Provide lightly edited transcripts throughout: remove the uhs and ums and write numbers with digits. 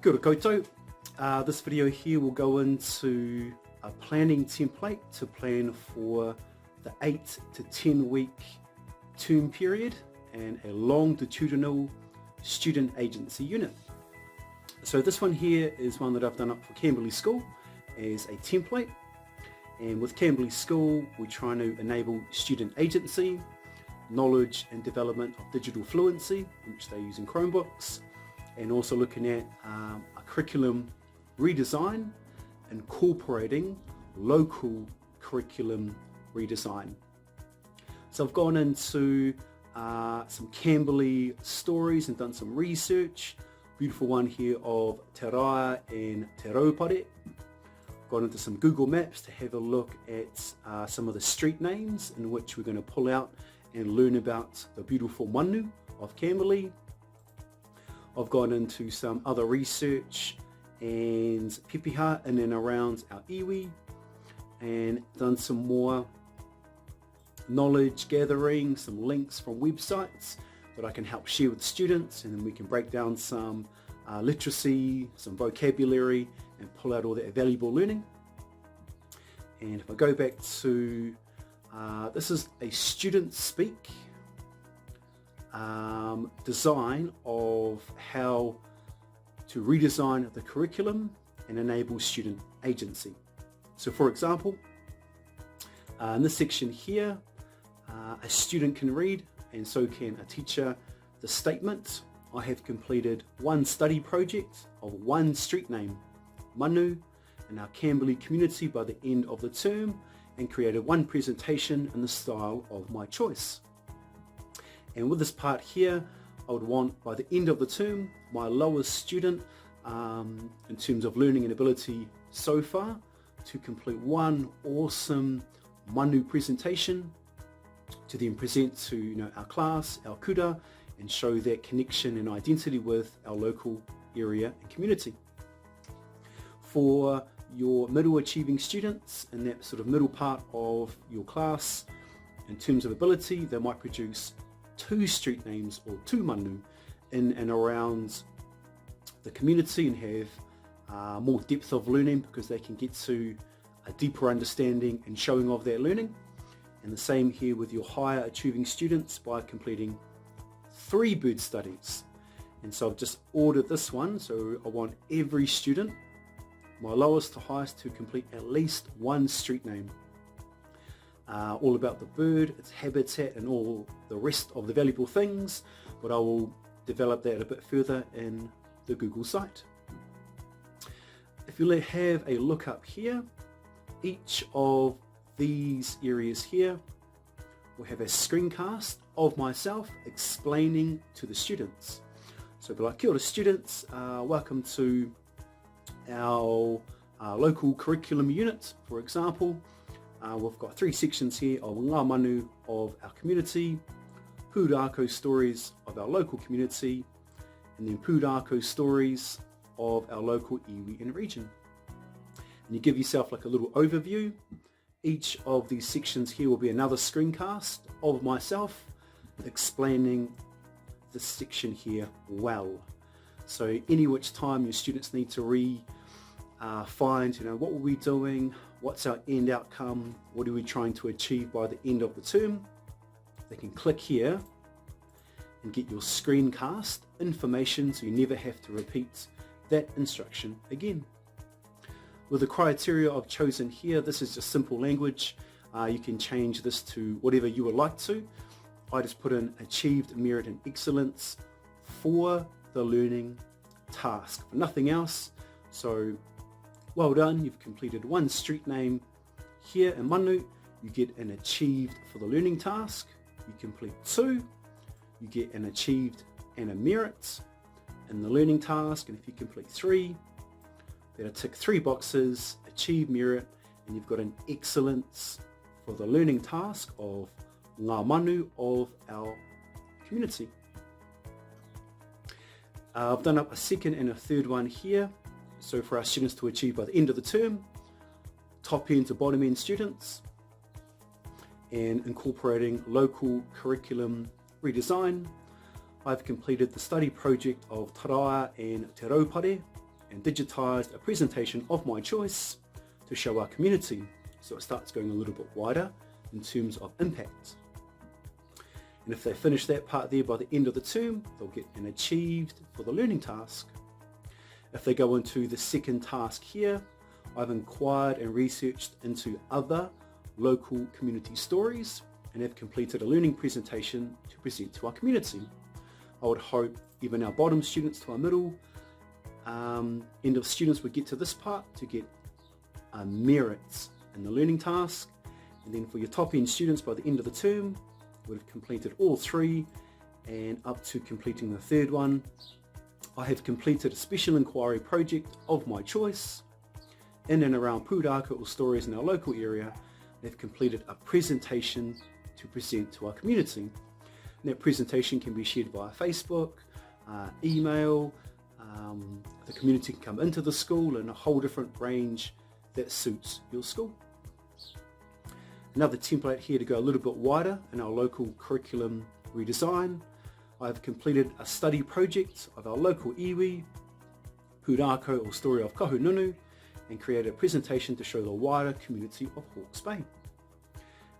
Kia ora koutou. This video here will go into a planning template to plan for the 8 to 10 week term period and a longitudinal student agency unit. So this one here is one that I've done up for Camberley School as a template, and with Camberley School we're trying to enable student agency, knowledge and development of digital fluency, which they use in Chromebooks, and also looking at a curriculum redesign, incorporating local curriculum redesign. So I've gone into some Camberley stories and done some research. Beautiful one here of Te Raea and Te Raupare. Gone into some Google Maps to have a look at some of the street names in which we're going to pull out and learn about the beautiful manu of Camberley. I've gone into some other research and pipiha in and around our iwi, and done some more knowledge gathering, some links from websites that I can help share with students, and then we can break down some literacy, some vocabulary, and pull out all that valuable learning. And if I go back to this is a student speak design of how to redesign the curriculum and enable student agency. So for example, in this section here, a student can read, and so can a teacher, the statement: I have completed one study project of one street name, manu, in our Camberley community by the end of the term, and created one presentation in the style of my choice. And with this part here, I would want by the end of the term, my lowest student in terms of learning and ability so far, to complete one awesome manu presentation to then present to our class, our kura, and show that connection and identity with our local area and community. For your middle achieving students in that sort of middle part of your class, in terms of ability, they might produce 2 street names or 2 manu in and around the community and have more depth of learning, because they can get to a deeper understanding and showing of their learning. And the same here with your higher achieving students by completing 3 bird studies. And so I've just ordered this one, so I want every student, my lowest to highest, to complete at least 1 street name. All about the bird, its habitat, and all the rest of the valuable things, but I will develop that a bit further in the Google site. If you have a look up here, each of these areas here will have a screencast of myself explaining to the students. So be like, kia ora students, welcome to our local curriculum unit, for example. We've got 3 sections here of ngā manu of our community, pūrākau stories of our local community, and then pūrākau stories of our local iwi and region. And you give yourself like a little overview. Each of these sections here will be another screencast of myself explaining this section here well. So any which time your students need to find, what were we doing, what's our end outcome, what are we trying to achieve by the end of the term, they can click here and get your screencast information, so you never have to repeat that instruction again. With the criteria I've chosen here, this is just simple language. You can change this to whatever you would like to. I just put in achieved merit and excellence for the learning task, for nothing else. So well done, you've completed 1 street name here in manu, you get an achieved for the learning task. You complete 2, you get an achieved and a merit in the learning task. And if you complete 3, that'll tick 3 boxes, achieve merit, and you've got an excellence for the learning task of ngā manu of our community. I've done up a second and a third one here. So for our students to achieve by the end of the term, top end to bottom end students, and incorporating local curriculum redesign. I've completed the study project of Te Raea and Te Raupare and digitized a presentation of my choice to show our community. So it starts going a little bit wider in terms of impact. And if they finish that part there by the end of the term, they'll get an achieved for the learning task. If they go into the second task here, I've inquired and researched into other local community stories and have completed a learning presentation to present to our community. I would hope even our bottom students to our middle end of students would get to this part to get merits in the learning task. And then for your top end students by the end of the term, would have completed all three and up to completing the third one. I have completed a special inquiry project of my choice in and around pūrākau or stories in our local area. They've completed a presentation to present to our community. And that presentation can be shared via Facebook, email, the community can come into the school in a whole different range that suits your school. Another template here to go a little bit wider in our local curriculum redesign. I've completed a study project of our local iwi, pūrākau or story of Kahununu, and created a presentation to show the wider community of Hawke's Bay.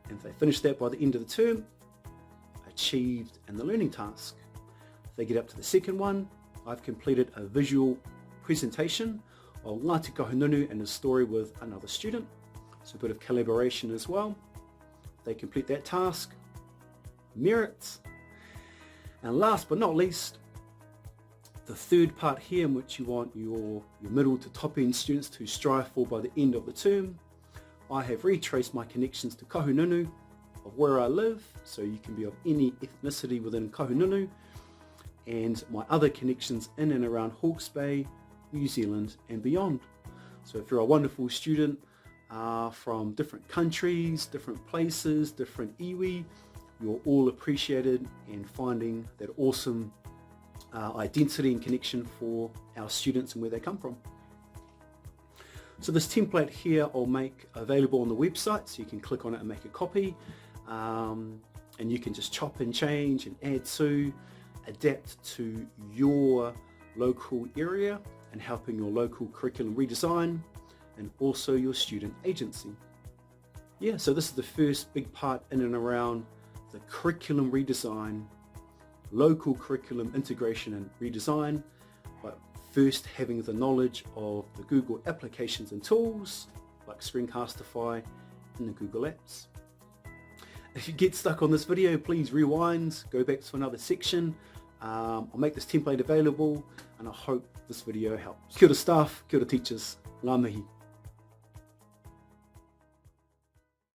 And if they finish that by the end of the term, achieved in the learning task. If they get up to the second one, I've completed a visual presentation of Ngāti Kahununu and a story with another student. So a bit of collaboration as well. They complete that task, merit. And last but not least, the third part here in which you want your middle to top end students to strive for by the end of the term. I have retraced my connections to Kahununu of where I live, so you can be of any ethnicity within Kahununu, and my other connections in and around Hawke's Bay, New Zealand and beyond. So if you're a wonderful student from different countries, different places, different iwi, you're all appreciated and finding that awesome identity and connection for our students and where they come from. So this template here I'll make available on the website, so you can click on it and make a copy, and you can just chop and change and add to, adapt to your local area and helping your local curriculum redesign and also your student agency. Yeah, so this is the first big part in and around the curriculum redesign, local curriculum integration and redesign, but first having the knowledge of the Google applications and tools like Screencastify and the Google Apps. If you get stuck on this video, please rewind, go back to another section. I'll make this template available and I hope this video helps. Kia ora staff, kia ora teachers, ngā mihi.